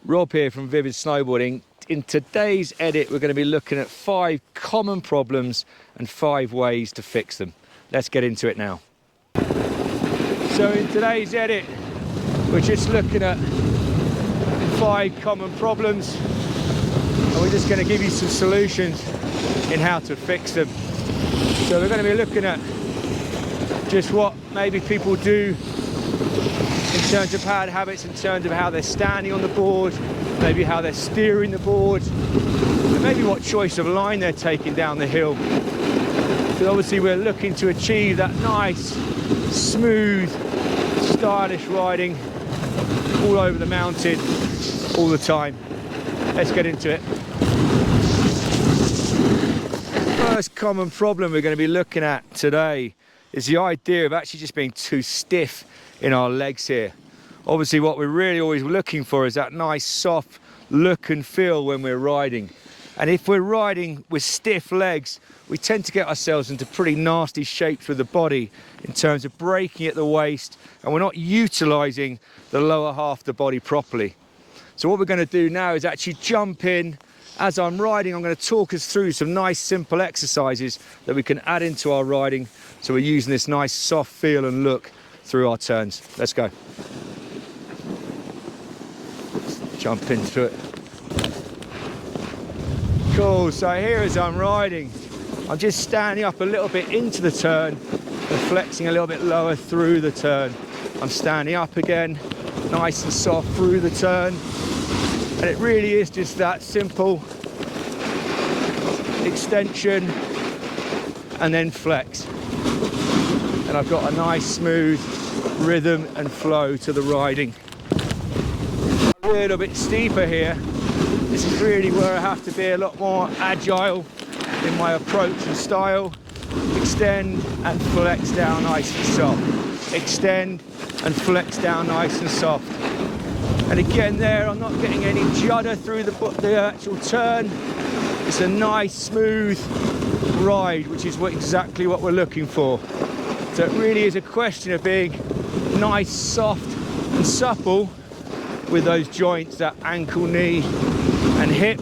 Rob here from Vivid Snowboarding. In today's edit, we're going to be looking at 5 common problems and 5 ways to fix them. Let's get into it now. So in today's edit, we're just looking at 5 common problems, and we're just going to give you some solutions in how to fix them. So we're going to be looking at just what maybe people do in terms of bad habits, in terms of how they're standing on the board, maybe how they're steering the board, and maybe what choice of line they're taking down the hill. So obviously we're looking to achieve that nice, smooth, stylish riding all over the mountain, all the time. Let's get into it. First common problem we're going to be looking at today is the idea of actually just being too stiff in our legs here. Obviously what we're really always looking for is that nice soft look and feel when we're riding. And if we're riding with stiff legs, we tend to get ourselves into pretty nasty shapes with the body in terms of breaking at the waist, and we're not utilising the lower half of the body properly. So what we're going to do now is actually jump in. As I'm riding, I'm going to talk us through some nice simple exercises that we can add into our riding, so we're using this nice soft feel and look through our turns. Let's go. Jump into it. Cool, so here as I'm riding, I'm just standing up a little bit into the turn and flexing a little bit lower through the turn. I'm standing up again, nice and soft through the turn. And it really is just that simple extension and then flex. And I've got a nice smooth rhythm and flow to the riding. A little bit steeper here. This is really where I have to be a lot more agile in my approach and style. Extend and flex down nice and soft. Extend and flex down nice and soft. And again there, I'm not getting any judder through the actual turn. It's a nice smooth ride, which is exactly what we're looking for. So it really is a question of being nice, soft and supple with those joints, that ankle, knee and hip.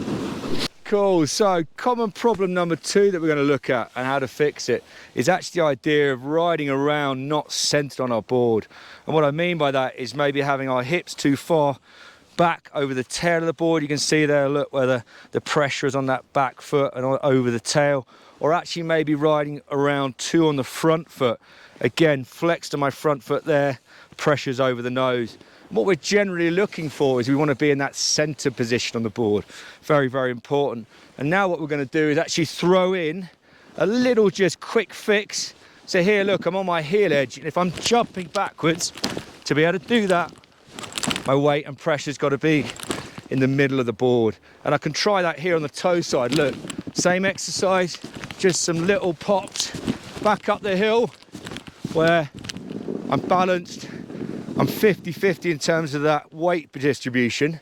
Cool, so common problem number 2 that we're going to look at and how to fix it is actually the idea of riding around not centered on our board. And what I mean by that is maybe having our hips too far back over the tail of the board. You can see there, look, where the pressure is on that back foot and over the tail, or actually maybe riding around too on the front foot. Again, flex to my front foot there, pressure's over the nose. What we're generally looking for is we want to be in that center position on the board. Very, very important. And now what we're going to do is actually throw in a little just quick fix. So here, look, I'm on my heel edge, and if I'm jumping backwards, to be able to do that, my weight and pressure's got to be in the middle of the board. And I can try that here on the toe side. Look, same exercise, just some little pops back up the hill where I'm balanced. I'm 50-50 in terms of that weight distribution,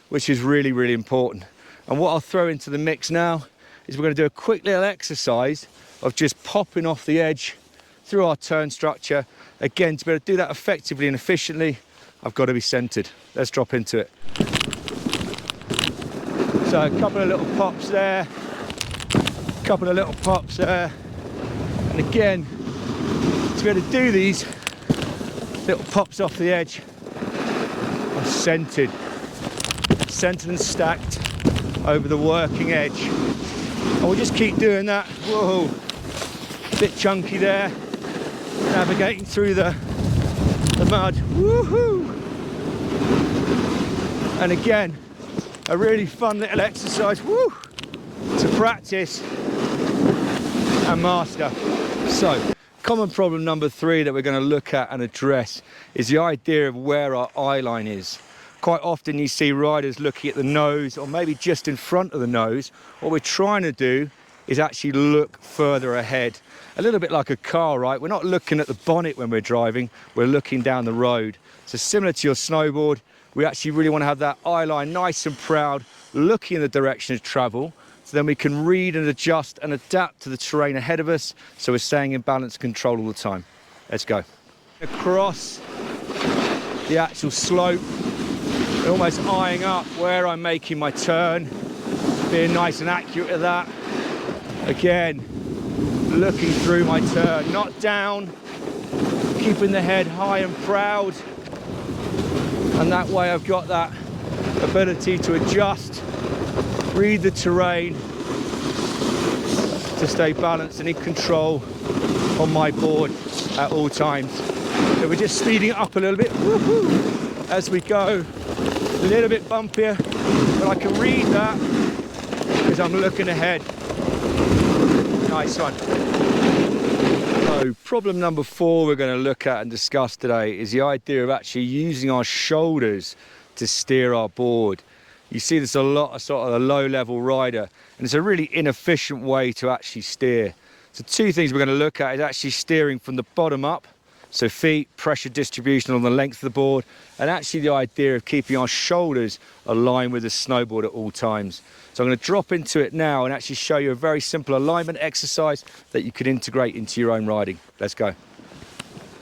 which is really, really important. And what I'll throw into the mix now is we're going to do a quick little exercise of just popping off the edge through our turn structure. Again, to be able to do that effectively and efficiently, I've got to be centered. Let's drop into it. So a couple of little pops there, a couple of little pops there. And again, to be able to do these little pops off the edge, I'm centered and stacked over the working edge. And we'll just keep doing that. Whoa, a bit chunky there, navigating through the mud. Woohoo! And again, a really fun little exercise, woo, to practice and master. So, common problem number 3 that we're going to look at and address is the idea of where our eye line is. Quite often you see riders looking at the nose, or maybe just in front of the nose. What we're trying to do is actually look further ahead. A little bit like a car, right? We're not looking at the bonnet when we're driving, we're looking down the road. So similar to your snowboard, we actually really want to have that eye line nice and proud, looking in the direction of travel. So then we can read and adjust and adapt to the terrain ahead of us, so we're staying in balance and control all the time. Let's go. Across the actual slope, almost eyeing up where I'm making my turn, being nice and accurate at that. Again, looking through my turn, not down, keeping the head high and proud. And that way I've got that ability to adjust, read the terrain, to stay balanced and in control on my board at all times. So we're just speeding it up a little bit, woohoo, as we go. A little bit bumpier, but I can read that because I'm looking ahead. Nice one. So problem number 4 we're going to look at and discuss today is the idea of actually using our shoulders to steer our board. You see this a lot of sort of a low-level rider, and it's a really inefficient way to actually steer. So 2 things we're going to look at is actually steering from the bottom up, so feet, pressure distribution on the length of the board, and actually the idea of keeping our shoulders aligned with the snowboard at all times. So I'm going to drop into it now and actually show you a very simple alignment exercise that you could integrate into your own riding. Let's go.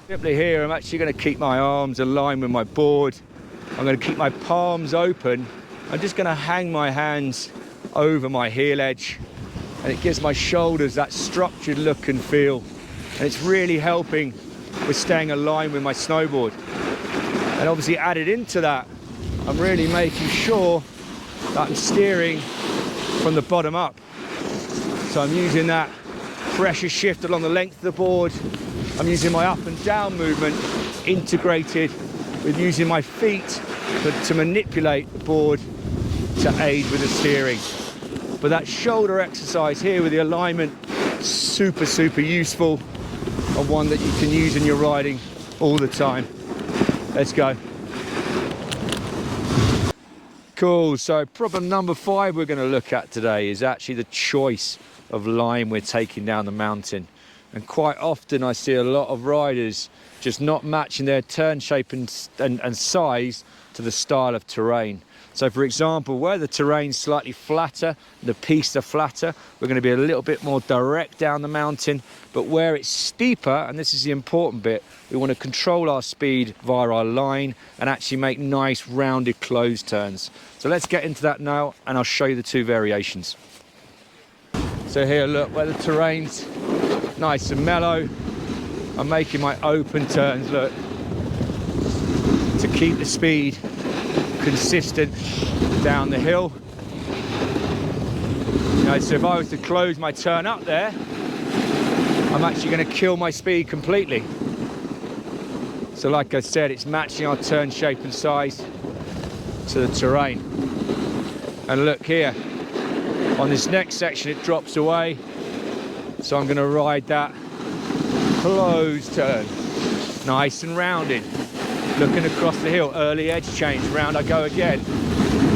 Simply here, I'm actually going to keep my arms aligned with my board. I'm going to keep my palms open. I'm just going to hang my hands over my heel edge, and it gives my shoulders that structured look and feel, and it's really helping with staying aligned with my snowboard. And obviously added into that, I'm really making sure that I'm steering from the bottom up. So I'm using that pressure shift along the length of the board. I'm using my up and down movement integrated with using my feet to manipulate the board to aid with the steering. But that shoulder exercise here with the alignment, super useful, and one that you can use in your riding all the time. Let's go. Cool, so problem number 5 we're going to look at today is actually the choice of line we're taking down the mountain. And quite often I see a lot of riders just not matching their turn shape and size to the style of terrain. So for example, where the terrain's slightly flatter, the pistes are flatter, we're going to be a little bit more direct down the mountain. But where it's steeper, and this is the important bit, we want to control our speed via our line and actually make nice rounded closed turns. So let's get into that now, and I'll show you the 2 variations. So here, look, where the terrain's nice and mellow, I'm making my open turns, look, to keep the speed consistent down the hill. You know, so if I was to close my turn up there, I'm actually going to kill my speed completely. So like I said, it's matching our turn shape and size to the terrain. And look here, on this next section it drops away, so I'm going to ride that closed turn, nice and rounded. Looking across the hill, early edge change, round I go again.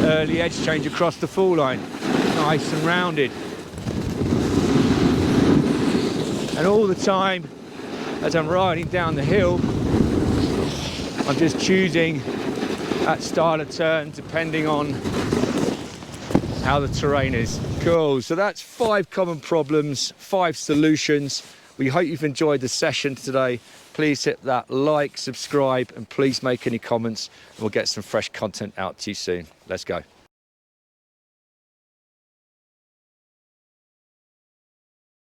Early edge change across the fall line, nice and rounded. And all the time, as I'm riding down the hill, I'm just choosing that style of turn depending on how the terrain is. Cool, so that's 5 common problems, 5 solutions. We hope you've enjoyed the session today. Please hit that like, subscribe, and please make any comments, and we'll get some fresh content out to you soon. Let's go.